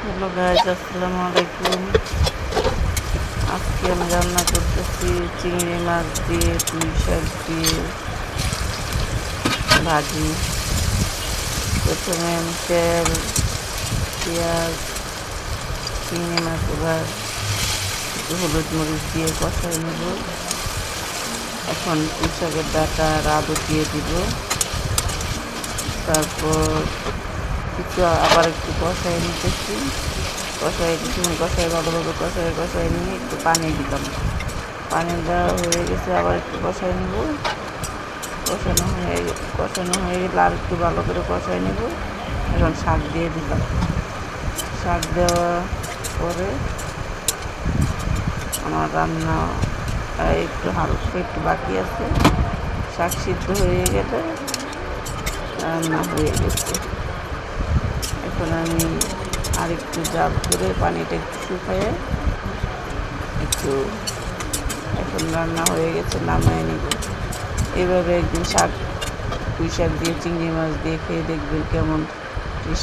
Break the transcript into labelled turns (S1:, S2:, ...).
S1: Hello guys, আসসালামু আলাইকুম। আজকে আমি রান্না করতেছি চিংড়ি মাছ দিয়ে পুঁই শাক দিয়ে ভাজি। প্রথমে আমি তেল, পেঁয়াজ, চিংড়ি মাছ এবার একটু হলুদ মরিচ দিয়ে কষাই নেব। এখন পুঁই শাকের ডাঁটা আর আলু দিয়ে দিব। তারপর আবার একটু কষাই নিতেছি। কষাই ভালোভাবে কষাই নিয়ে একটু পানি দিলাম। পানি দেওয়া হয়ে গেছে, আবার একটু কষাই নেব। কষানো হয়ে গেলে আর একটু ভালো করে কষাই নেব। এখন শাক দিয়ে দিলাম। শাক দেওয়া পরে আমার রান্না একটু বাকি আছে। শাক সিদ্ধ হয়ে গেলে রান্না হয়ে গেছে। এখন আমি আর একটু জাল করে পানিটা একটু শুকায়ে এখন রান্না হয়ে গেছে, নামায় নিব। এভাবে একদিন পুঁই শাক দিয়ে চিংড়ি মাছ দিয়ে খেয়ে দেখবেন কেমন টেস্টি।